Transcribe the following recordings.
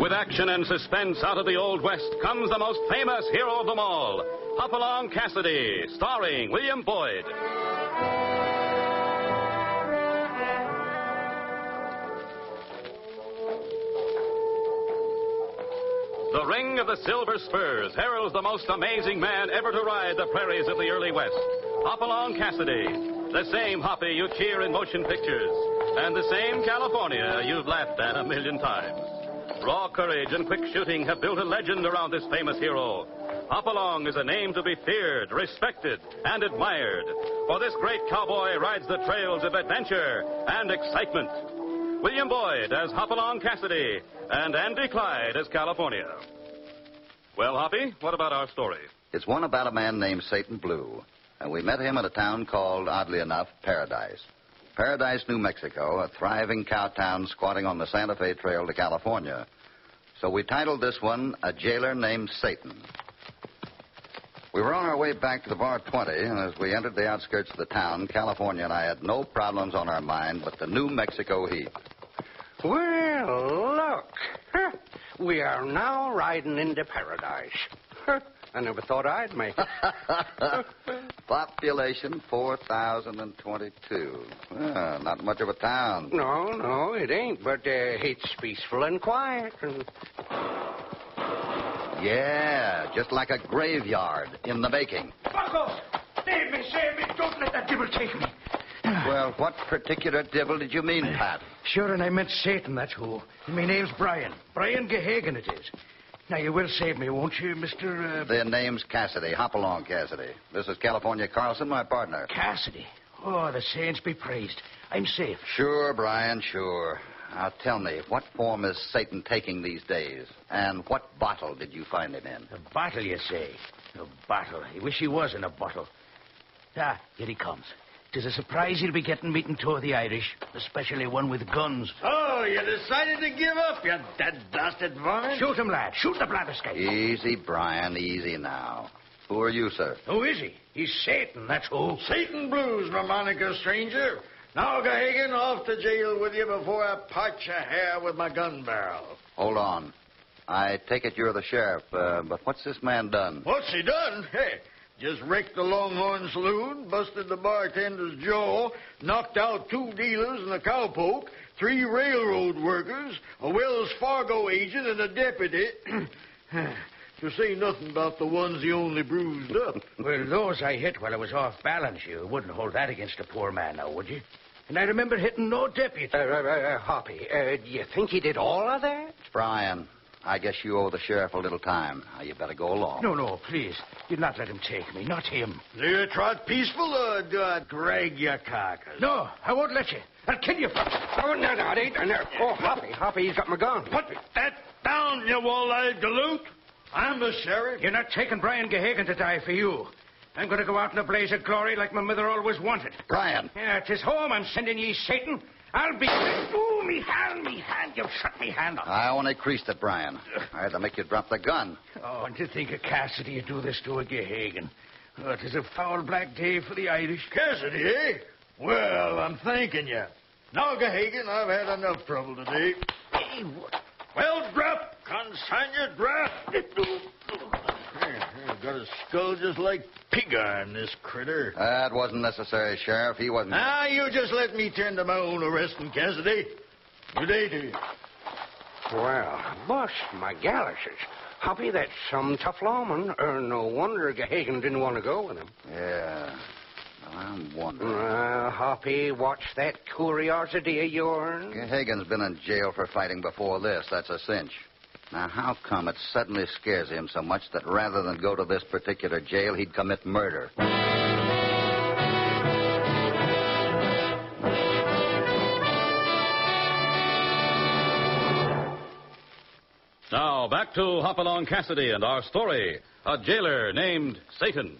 With action and suspense out of the Old West comes the most famous hero of them all, Hopalong Cassidy, starring William Boyd. The ring of the silver spurs heralds the most amazing man ever to ride the prairies of the early West, Hopalong Cassidy. The same Hoppy you cheer in motion pictures, and the same California you've laughed at a million times. Raw courage and quick shooting have built a legend around this famous hero. Hopalong is a name to be feared, respected, and admired, for this great cowboy rides the trails of adventure and excitement. William Boyd as Hopalong Cassidy, and Andy Clyde as California. Well, Hoppy, what about our story? It's one about a man named Satan Blue, and we met him at a town called, oddly enough, Paradise. Paradise, New Mexico, a thriving cow town squatting on the Santa Fe Trail to California. So we titled this one, A Jailer Named Satan. We were on our way back to the Bar 20, and as we entered the outskirts of the town, California and I had no problems on our mind but the New Mexico heat. Well, look. Huh. We are now riding into Paradise. Huh. I never thought I'd make it. Population 4,022. Well, not much of a town. No, it ain't, but it's peaceful and quiet. Yeah, just like a graveyard in the making. Buckles! Save me! Don't let that devil take me. Well, what particular devil did you mean, Pat? Sure, and I meant Satan, that's who. My name's Brian. Brian Gehagen it is. Now, you will save me, won't you, Mr. Their name's Cassidy, Hopalong Cassidy. This is California Carlson, my partner. Cassidy? Oh, the saints be praised. I'm safe. Sure, Brian, sure. Now, tell me, what form is Satan taking these days? And what bottle did you find him in? A bottle, you say? A bottle. I wish he was in a bottle. Ah, here he comes. 'Tis a surprise he'll be getting meeting two of the Irish, especially one with guns. Oh, you decided to give up, you dead-dusted varmint? Shoot him, lad. Shoot the blatherskate. Easy, Brian, easy now. Who are you, sir? Who is he? He's Satan, that's who. Satan Blues, Mnemonic, stranger. Now, Gehagen, off to jail with you before I part your hair with my gun barrel. Hold on. I take it you're the sheriff, but what's this man done? What's he done? Hey, just wrecked the Longhorn Saloon, busted the bartender's jaw, knocked out 2 dealers and a cowpoke, 3 railroad workers, a Wells Fargo agent, and a deputy. To say nothing about the ones he only bruised up. Well, those I hit while I was off balance. You wouldn't hold that against a poor man now, would you? And I remember hitting no deputy. Hoppy, do you think he did all of that? Brian, I guess you owe the sheriff a little time. Now, you better go along. No, please. You'd not let him take me, not him. Do you trot peaceful or do I drag your carcass? No, I won't let you. I'll kill you first. Oh, no, it ain't. Oh, Hoppy, he's got my gun. Put that down, you wall-eyed galoot. I'm the sheriff. You're not taking Brian Gehagen to die for you. I'm going to go out in a blaze of glory like my mother always wanted. Brian. Yeah, 'tis home I'm sending ye, Satan. I'll be... Ooh, me hand. You've shut me hand off. I only creased it, Brian. I had to make you drop the gun. Oh, and to think of Cassidy you do this to a Gehagen. Oh, 'tis a foul black day for the Irish. Cassidy, eh? Well, I'm thanking you. Now, Gehagen, I've had enough trouble today. Hey, what? Well, drop. Consign your drop. I've got a skull just like pig iron, this critter. That wasn't necessary, Sheriff. He wasn't... Now, you just let me tend to my own arresting, Cassidy. Good day to you. Well, bust my galluses. Hoppy, that's some tough lawman. No wonder Gehagen didn't want to go with him. Yeah. Well, I'm wondering. Hoppy, watch that curiosity of yours. Gehagen's been in jail for fighting before this. That's a cinch. Now, how come it suddenly scares him so much that rather than go to this particular jail, he'd commit murder? Now, back to Hopalong Cassidy and our story, A Jailer Named Satan.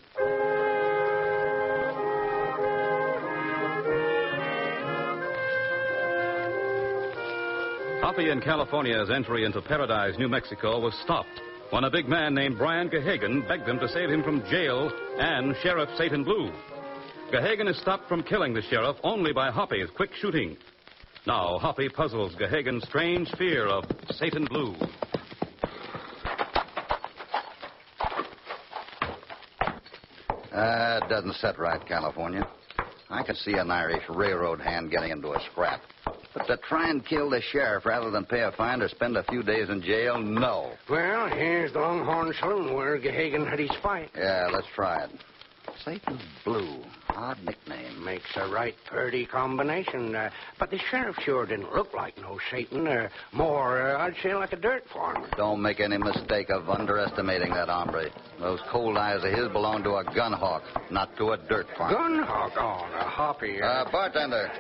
Hoppy in California's entry into Paradise, New Mexico, was stopped when a big man named Brian Gehagen begged him to save him from jail and Sheriff Satan Blue. Gehagen is stopped from killing the sheriff only by Hoppy's quick shooting. Now, Hoppy puzzles Gehagen's strange fear of Satan Blue. It doesn't set right, California. I could see an Irish railroad hand getting into a scrap. But to try and kill the sheriff rather than pay a fine or spend a few days in jail, no. Well, here's the Longhorn Saloon where Gahagan had his fight. Yeah, let's try it. Satan Blue. Odd nickname. Makes a right purty combination. But the sheriff sure didn't look like no Satan. More, I'd say, like a dirt farmer. Don't make any mistake of underestimating that hombre. Those cold eyes of his belong to a gun hawk, not to a dirt farmer. Gun hawk? Oh, a hoppy. Bartender.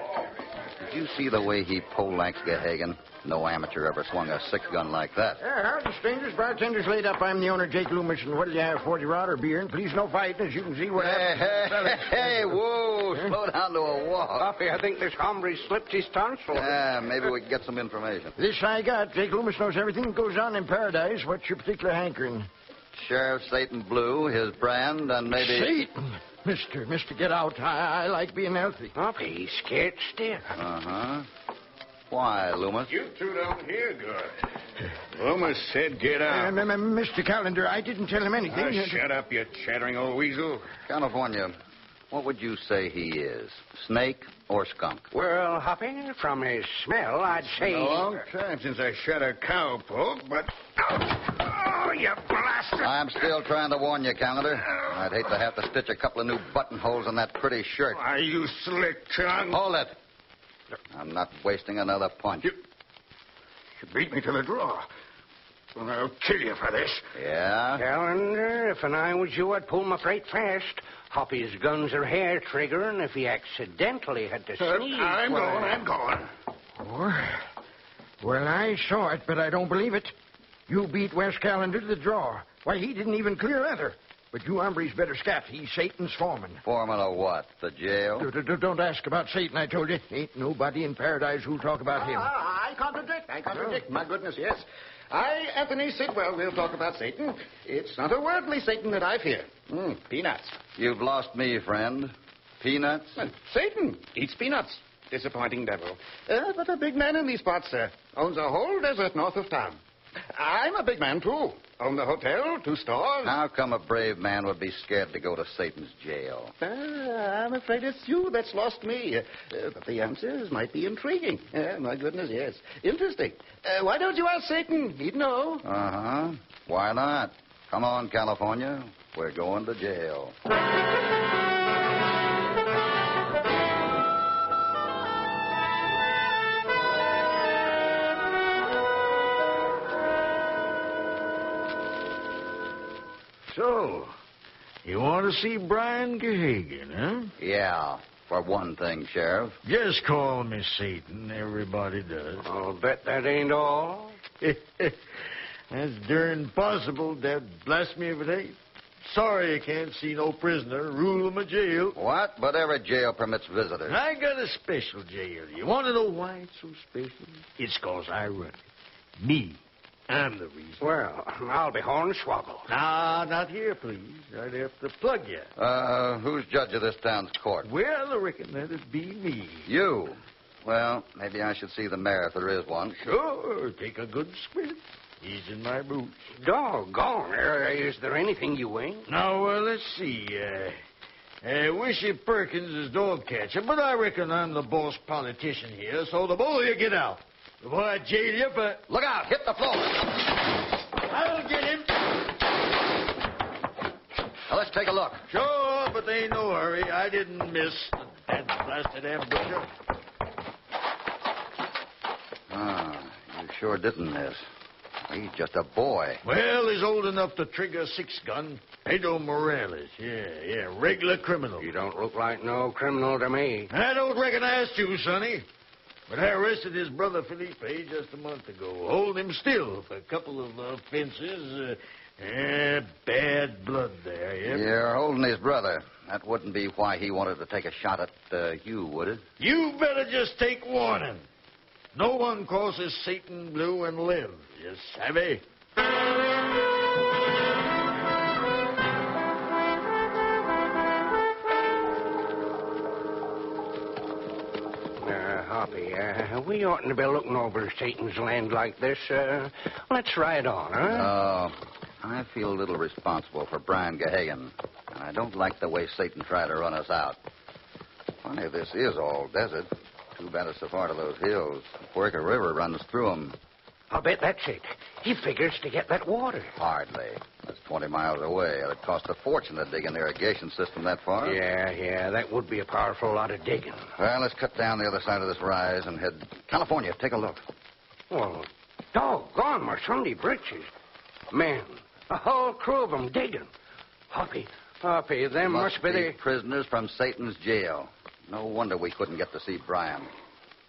Did you see the way he poleaxed Gahagan? No amateur ever swung a six-gun like that. Howdy, strangers. Bartender's laid up. I'm the owner, Jake Loomis, and what'll you have, 40 rod or beer? And please, no fighting, as you can see what Hey, whoa, slow down to a walk. Hoppy, I think this hombre slipped his tonsil. Yeah, maybe we can get some information. This I got. Jake Loomis knows everything that goes on in Paradise. What's your particular hankering? Sheriff Satan Blue, his brand, and maybe... Satan! Mister, get out. I like being healthy. Hoppy, he's scared stiff. Uh-huh. Why, Loomis? You two don't hear good. Loomis said get out. Mr. Callender, I didn't tell him anything. Shut up, you chattering old weasel. California, what would you say he is? Snake or skunk? Well, Hoppy, from his smell, I'd say... A long time since I shot a cowpoke, but... Oh, you blasted! I'm still trying to warn you, Callender. I'd hate to have to stitch a couple of new buttonholes in that pretty shirt. Why, you slick tongue. Hold it. I'm not wasting another punch. You beat me to the draw. Well, I'll kill you for this. Yeah? Callender, if I was you, I'd pull my freight fast. Hoppy's guns are hair trigger, and if he accidentally had to sneeze... I'm going. Well, I saw it, but I don't believe it. You beat Wes Callender to the draw. Why, he didn't even clear leather. But you hombres better scat. He's Satan's foreman. Foreman of what? The jail? Don't ask about Satan, I told you. Ain't nobody in paradise who'll talk about him. I contradict. My goodness, yes. I, Anthony Sidwell, will talk about Satan. It's not a worldly Satan that I fear. Peanuts. You've lost me, friend. Peanuts? Well, Satan eats peanuts. Disappointing devil. But a big man in these parts, sir. Owns a whole desert north of town. I'm a big man, too. Own the hotel, 2 stores. How come a brave man would be scared to go to Satan's jail? I'm afraid it's you that's lost me. But the answers might be intriguing. My goodness, yes. Interesting. Why don't you ask Satan? He'd know. Uh-huh. Why not? Come on, California. We're going to jail. So, you want to see Brian Gahagan, huh? Yeah, for one thing, Sheriff. Just call me Satan. Everybody does. I'll bet that ain't all. That's darn possible, Dad. Blast me if it ain't. Sorry I can't see no prisoner rule my jail. What? But every jail permits visitors. I got a special jail. You want to know why it's so special? It's 'cause I run it. Me. I'm the reason. Well, I'll be hornswoggled. Nah, not here, please. I'd have to plug you. Who's judge of this town's court? Well, I reckon that'd be me. You. Well, maybe I should see the mayor if there is one. Sure, take a good squint. He's in my boots. Doggone. Is there anything you ain't? Now, let's see. Wishy Perkins is dog catcher, but I reckon I'm the boss politician here, so the both of you get out. Before I jail you, but... Look out! Hit the floor! I'll get him. Now, let's take a look. Sure, but there ain't no hurry. I didn't miss. That blasted ambusher. You sure didn't miss. He's just a boy. Well, he's old enough to trigger a 6-gun. Pedro Morales. Yeah, regular criminal. You don't look like no criminal to me. I don't recognize you, Sonny. But I arrested his brother Felipe just a month ago. Hold him still for a couple of offenses. Bad blood there, yeah? You're holding his brother. That wouldn't be why he wanted to take a shot at you, would it? You better just take warning. No one crosses Satan Blue and live. You savvy? Hoppy, we oughtn't to be looking over Satan's land like this. Let's ride on, huh? I feel a little responsible for Brian Gahagan. And I don't like the way Satan tried to run us out. Funny, this is all desert. Too bad it's so far to those hills. The Puerca River runs through them. I'll bet that's it. He figures to get that water. Hardly. That's 20 miles away. It'd cost a fortune to dig an irrigation system that far. Yeah, that would be a powerful lot of digging. Well, let's cut down the other side of this rise and head... California, take a look. Well, doggone my Sunday britches. Man, a whole crew of them digging. Hoppy, them must be the... prisoners from Satan's jail. No wonder we couldn't get to see Brian.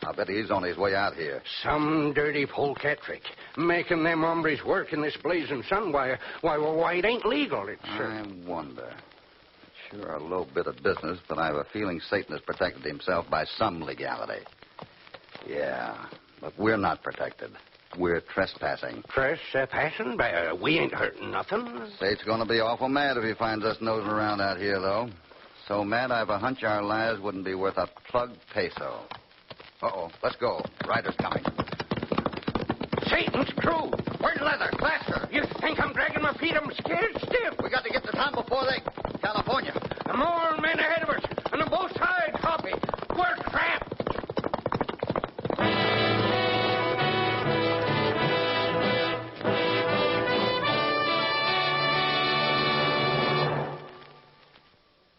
I'll bet he's on his way out here. Some dirty polecat trick. Making them hombres work in this blazing sun. Why, it ain't legal. I wonder. Sure a low bit of business, but I have a feeling Satan has protected himself by some legality. Yeah, but we're not protected. We're trespassing. Trespassing? We ain't hurting nothing. State's going to be awful mad if he finds us nosing around out here, though. So mad, I've a hunch our lives wouldn't be worth a plug peso. Uh-oh, let's go. Rider's coming. Satan's crew. Where's Leather? Faster. You think I'm dragging my feet? I'm scared stiff. We got to get to town before they... California. More men ahead of us. And on both sides, Hoppy. We're trapped.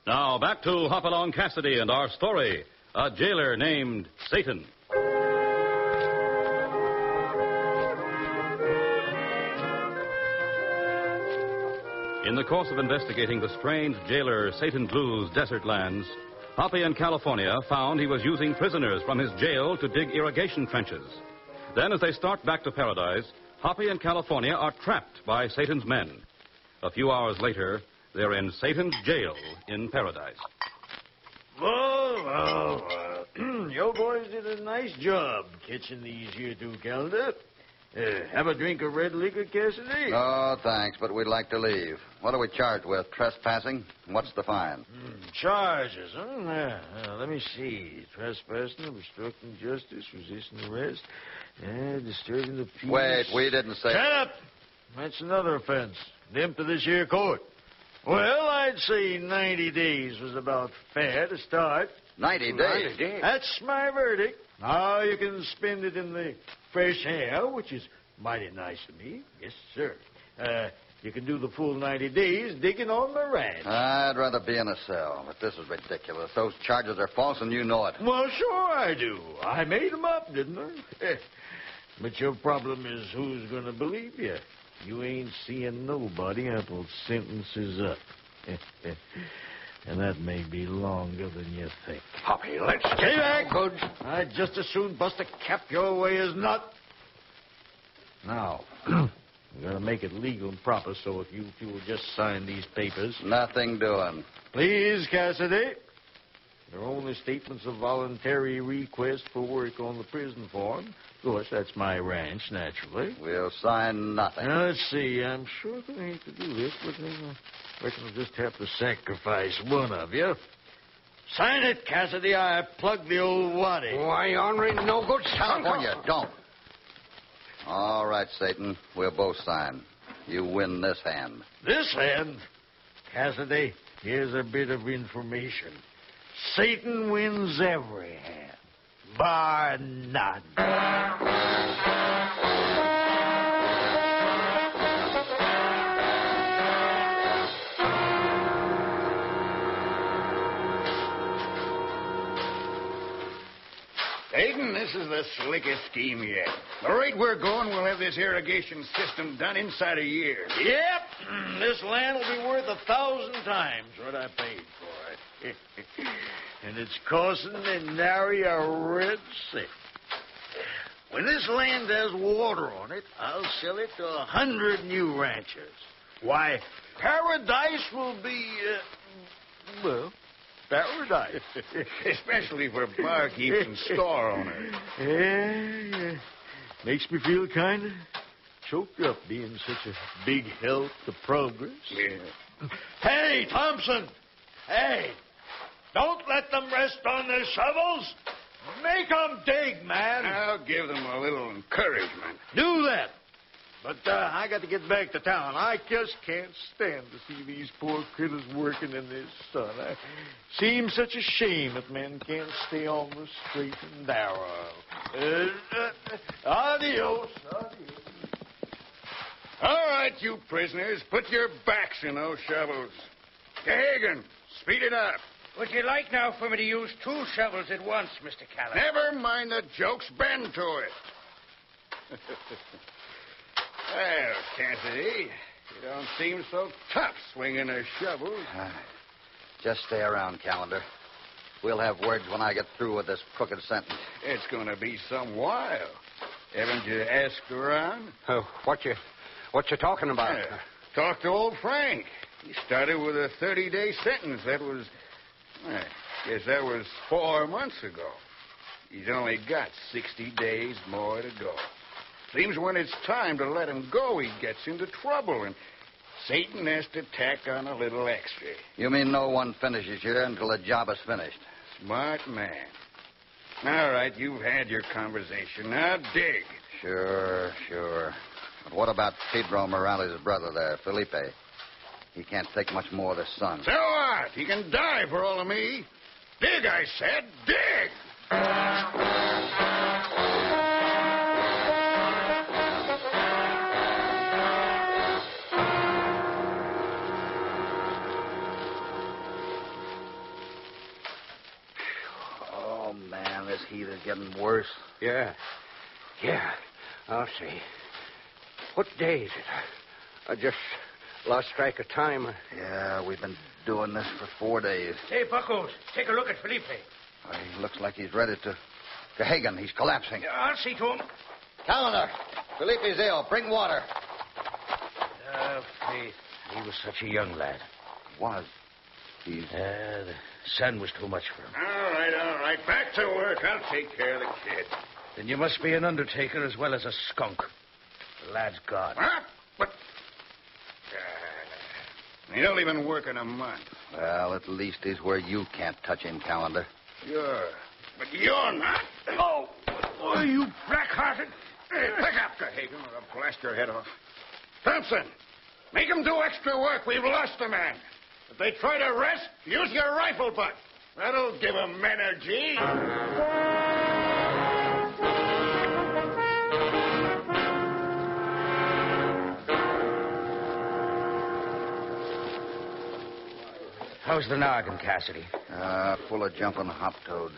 Now, back to Hopalong Cassidy and our story, a jailer named Satan. In the course of investigating the strange jailer Satan Blue's desert lands, Hoppy in California found he was using prisoners from his jail to dig irrigation trenches. Then, as they start back to paradise, Hoppy and California are trapped by Satan's men. A few hours later, they're in Satan's jail in paradise. Well. You boys did a nice job catching these here two calendar. Have a drink of red liquor, Cassidy? Oh, thanks, but we'd like to leave. What are we charged with? Trespassing? What's the fine? Charges, huh? Let me see. Trespassing, obstructing justice, resisting arrest, disturbing the peace. Wait, we didn't say... Shut up! That's another offense. Them to this here court. Well, I'd say 90 days was about fair to start. 90 days? That's my verdict. Now you can spend it in the fresh air, which is mighty nice of me. Yes, sir. You can do the full 90 days digging on the ranch. I'd rather be in a cell, but this is ridiculous. Those charges are false, and you know it. Well, sure I do. I made them up, didn't I? But your problem is who's going to believe you. You ain't seeing nobody until sentences up. And that may be longer than you think. Hoppy, let's Stay back, Goods. I'd just as soon bust a cap your way as not. Now, I'm going to make it legal and proper, so if you two will just sign these papers. Nothing doing. Please, Cassidy. They're only statements of voluntary request for work on the prison form. Of course, that's my ranch, naturally. We'll sign nothing. Now, let's see. I'm sure I hate to do this, but I reckon I'll just have to sacrifice one of you. Sign it, Cassidy. I plugged the old waddy. Why, Henry, no good. California, don't. All right, Satan. We'll both sign. You win this hand. This hand? Cassidy, here's a bit of information. Satan wins every hand, bar none. Satan, this is the slickest scheme yet. The rate we're going, we'll have this irrigation system done inside a year. Yep, this land will be worth 1,000 times what I paid for it. And it's costing the nary a red cent. When this land has water on it, I'll sell it to 100 new ranchers. Why, paradise will be, paradise. Especially for barkeeps and store owners. Yeah. Makes me feel kind of choked up being such a big help to progress. Yeah. Hey, Thompson! Hey! Don't let them rest on their shovels! Make them dig, man! I'll give them a little encouragement. Do that! But I got to get back to town. I just can't stand to see these poor critters working in this sun. It seems such a shame that men can't stay on the straight and narrow. Adios. All right, you prisoners, put your backs in those shovels. Gahagan, speed it up. Would you like now for me to use 2 shovels at once, Mr. Callan? Never mind the jokes, bend to it. Well, Cassidy, you don't seem so tough swinging a shovel. Just stay around, Calendar. We'll have words when I get through with this crooked sentence. It's going to be some while. Haven't you asked around? What you talking about? Talk to old Frank. He started with a 30-day sentence. That was, guess that was 4 months ago. He's only got 60 days more to go. Seems when it's time to let him go, he gets into trouble, and Satan has to tack on a little extra. You mean no one finishes here until the job is finished? Smart man. All right, you've had your conversation. Now dig. Sure. But what about Pedro Morales' brother there, Felipe? He can't take much more of this sun. So what? He can die for all of me. Dig, I said. Dig! Oh, man, this heat is getting worse. Yeah. I'll see. What day is it? I just lost track of time. Yeah, we've been doing this for 4 days. Hey, Buckles, take a look at Felipe. He looks like he's ready to... Gahagan, he's collapsing. I'll see to him. Calendar, Felipe's ill. Bring water. Faith, he was such a young lad. Was. He's... The sun was too much for him. All right. Back to work. I'll take care of the kid. Then you must be an undertaker as well as a skunk. The lad's gone. What? What? He don't even work in a month. Well, at least he's where you can't touch him, Calendar. Sure. But you're not. Oh, you black-hearted. Hey, pick up, Gahagan, or I'll blast your head off. Thompson, make him do extra work. We've lost a man. If they try to rest, use your rifle butt. That'll give them energy. How's the noggin, Cassidy? Full of jumping hop toads.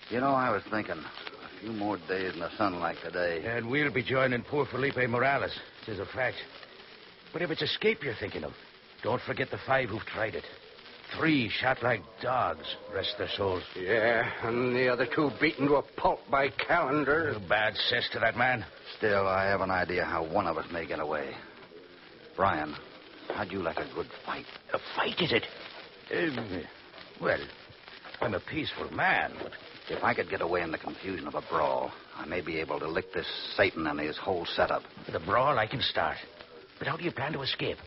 You know, I was thinking, a few more days in the sun like today. And we'll be joining poor Felipe Morales. Tis a fact. But if it's escape you're thinking of, don't forget the 5 who've tried it. 3 shot like dogs, rest their souls. Yeah, and the other 2 beaten to a pulp by Calendar. Bad cess to that man. Still, I have an idea how one of us may get away. Brian, how'd you like a good fight? A fight, is it? Well, I'm a peaceful man, but... If I could get away in the confusion of a brawl, I may be able to lick this Satan and his whole setup. With a brawl, I can start. But how do you plan to escape?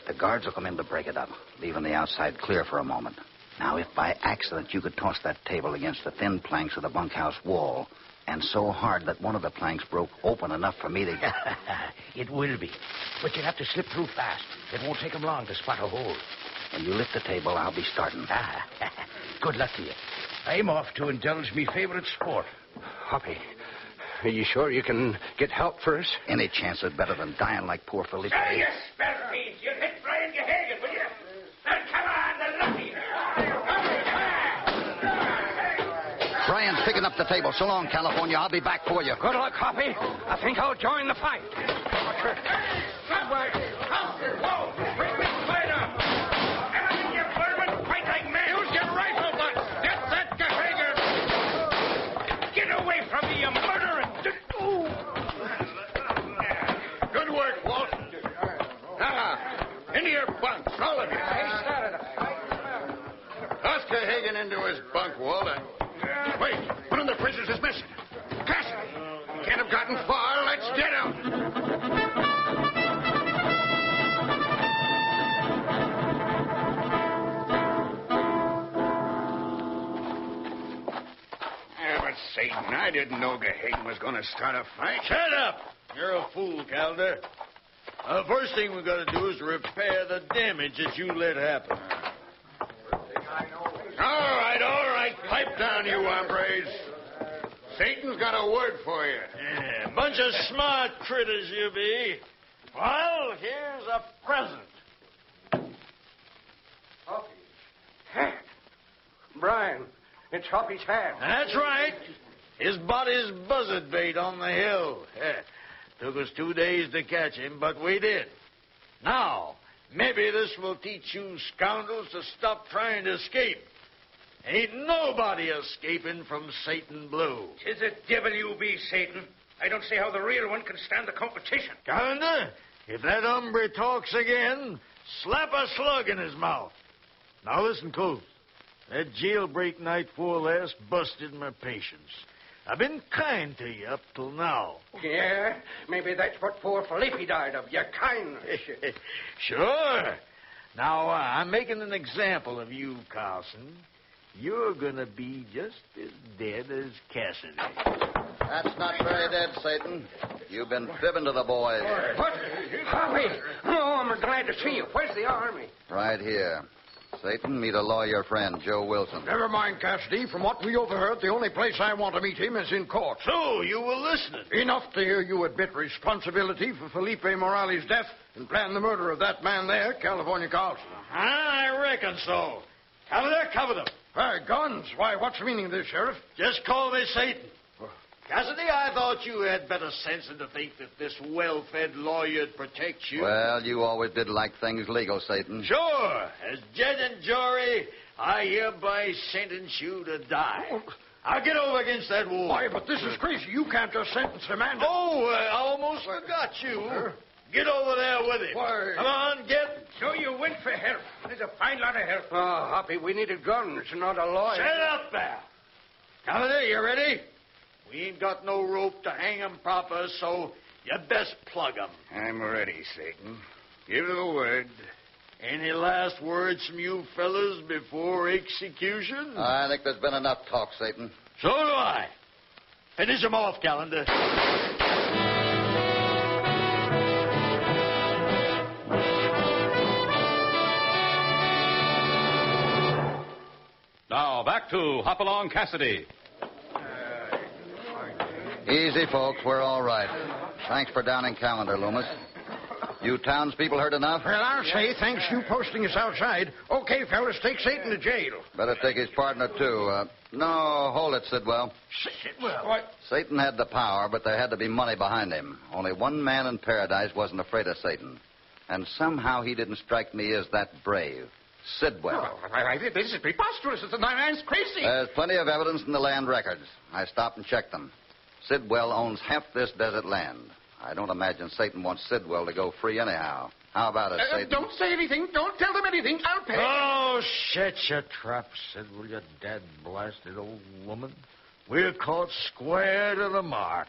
The guards will come in to break it up, leaving the outside clear for a moment. Now, if by accident you could toss that table against the thin planks of the bunkhouse wall, and so hard that one of the planks broke open enough for me to... It will be. But you'll have to slip through fast. It won't take them long to spot a hole. When you lift the table, I'll be starting. Good luck to you. I'm off to indulge me favorite sport. Hoppy, are you sure you can get help for us? Any chance is better than dying like poor Felipe. Oh, you spellfiend! You'll hit Brian Gahagan, will you? Now, come on, the lucky. Brian's picking up the table. So long, California. I'll be back for you. Good luck, Hoppy. I think I'll join the fight. All of you. Toss Gahagan into his bunk, Walt. Wait, one of the prisoners is missing. Cassidy, he can't have gotten far. Let's get him. But Satan, I didn't know Gahagan was going to start a fight. Shut up. You're a fool, Calder. First thing we got to do is repair the damage that you let happen. All right. Pipe down, you hombres. Satan's got a word for you. Yeah, bunch of smart critters you be. Well, here's a present. Hoppy's hat. Brian, it's Hoppy's hat. That's right. His body's buzzard bait on the hill. Took us 2 days to catch him, but we did. Now, maybe this will teach you scoundrels to stop trying to escape. Ain't nobody escaping from Satan Blue. Tis a devil you be, Satan. I don't see how the real one can stand the competition. Calendar, if that hombre talks again, slap a slug in his mouth. Now listen close. That jailbreak night before last busted my patience. I've been kind to you up till now. Yeah, maybe that's what poor Felipe died of, your kindness. Sure. Now, I'm making an example of you, Carlson. You're going to be just as dead as Cassidy. That's not very dead, Satan. You've been fibbing to the boys. What? Hoppy? Oh, I'm glad to see you. Where's the army? Right here. Satan, meet a lawyer friend, Joe Wilson. Never mind, Cassidy. From what we overheard, the only place I want to meet him is in court. So, you were listening. Enough to hear you admit responsibility for Felipe Morales' death and plan the murder of that man there, California Carlson. I reckon so. Cover them. Hey, guns. Why, what's the meaning of this, Sheriff? Just call me Satan. Cassidy, I thought you had better sense than to think that this well-fed lawyer'd protect you. Well, you always did like things legal, Satan. Sure. As judge and jury, I hereby sentence you to die. Now get over against that wall. Why, but this is crazy. You can't just sentence a man to... Oh, I almost forgot you. Get over there with him. Why? Come on, get. So you went for help. There's a fine lot of help. Oh, Hoppy, we needed guns, not a lawyer. Set up there. Calendar, you ready? We ain't got no rope to hang 'em proper, so you best plug 'em. I'm ready, Satan. Give the word. Any last words from you fellas before execution? I think there's been enough talk, Satan. So do I. Finish 'em off, Calendar. Now, back to Hopalong Cassidy. Easy, folks. We're all right. Thanks for downing Calendar, Loomis. You townspeople heard enough? Well, I'll say, thanks you posting us outside. Okay, fellas, take Satan to jail. Better take his partner, too. No, hold it, Sidwell. Sidwell? What? Satan had the power, but there had to be money behind him. Only one man in paradise wasn't afraid of Satan. And somehow he didn't strike me as that brave. Sidwell. This is preposterous. The man's crazy. There's plenty of evidence in the land records. I stopped and checked them. Sidwell owns half this desert land. I don't imagine Satan wants Sidwell to go free anyhow. How about it, Satan? Don't say anything. Don't tell them anything. I'll pay. Oh, shut your trap, Sidwell, you dead-blasted old woman. We're caught square to the mark.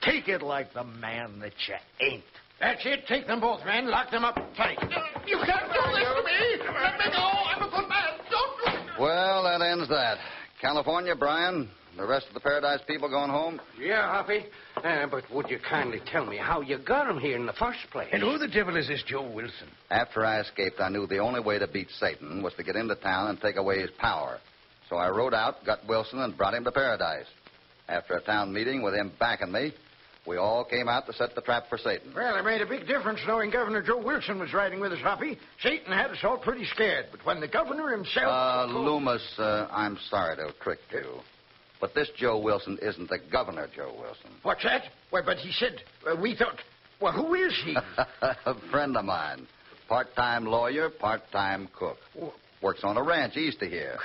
Take it like the man that you ain't. That's it. Take them both, men. Lock them up tight. You can't do this to me. Let me go. I'm a good man. Don't do it. Well, that ends that. California, Brian? The rest of the Paradise people going home? Yeah, Hoppy. But would you kindly tell me how you got him here in the first place? And who the devil is this Joe Wilson? After I escaped, I knew the only way to beat Satan was to get into town and take away his power. So I rode out, got Wilson, and brought him to Paradise. After a town meeting with him backing me, we all came out to set the trap for Satan. Well, it made a big difference knowing Governor Joe Wilson was riding with us, Hoppy. Satan had us all pretty scared. But when the governor himself... Loomis, I'm sorry to have tricked you. But this Joe Wilson isn't the Governor Joe Wilson. What's that? Well, but he said... we thought... Well, who is he? A friend of mine. Part-time lawyer, part-time cook. Works on a ranch east of here.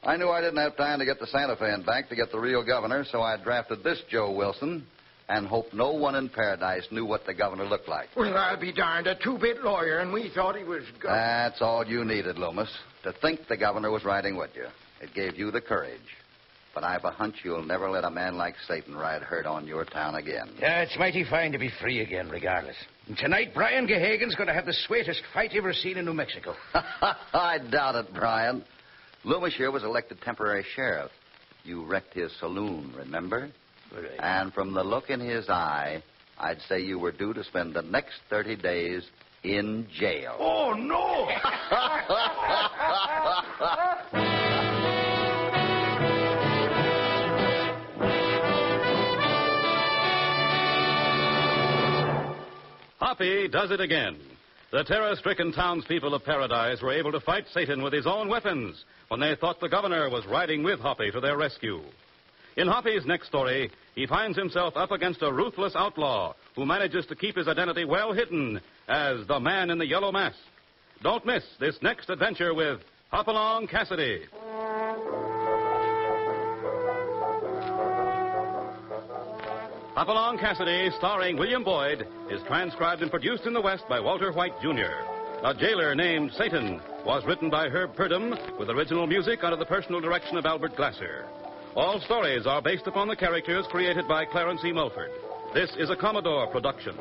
I knew I didn't have time to get to Santa Fe and back to get the real governor, so I drafted this Joe Wilson and hoped no one in Paradise knew what the governor looked like. Well, I'll be darned. A two-bit lawyer, and we thought he was... That's all you needed, Loomis. To think the governor was riding with you. It gave you the courage. But I've a hunch you'll never let a man like Satan ride herd on your town again. Yeah, it's mighty fine to be free again, regardless. And tonight, Brian Gahagan's going to have the sweetest fight ever seen in New Mexico. I doubt it, Brian. Loomis here was elected temporary sheriff. You wrecked his saloon, remember? Right. And from the look in his eye, I'd say you were due to spend the next 30 days in jail. Oh, no! Hoppy does it again. The terror-stricken townspeople of Paradise were able to fight Satan with his own weapons when they thought the governor was riding with Hoppy to their rescue. In Hoppy's next story, he finds himself up against a ruthless outlaw who manages to keep his identity well hidden as the man in the yellow mask. Don't miss this next adventure with Hopalong Cassidy. Hopalong Cassidy, starring William Boyd, is transcribed and produced in the West by Walter White, Jr. A Jailer Named Satan was written by Herb Purdom with original music under the personal direction of Albert Glasser. All stories are based upon the characters created by Clarence E. Mulford. This is a Commodore production.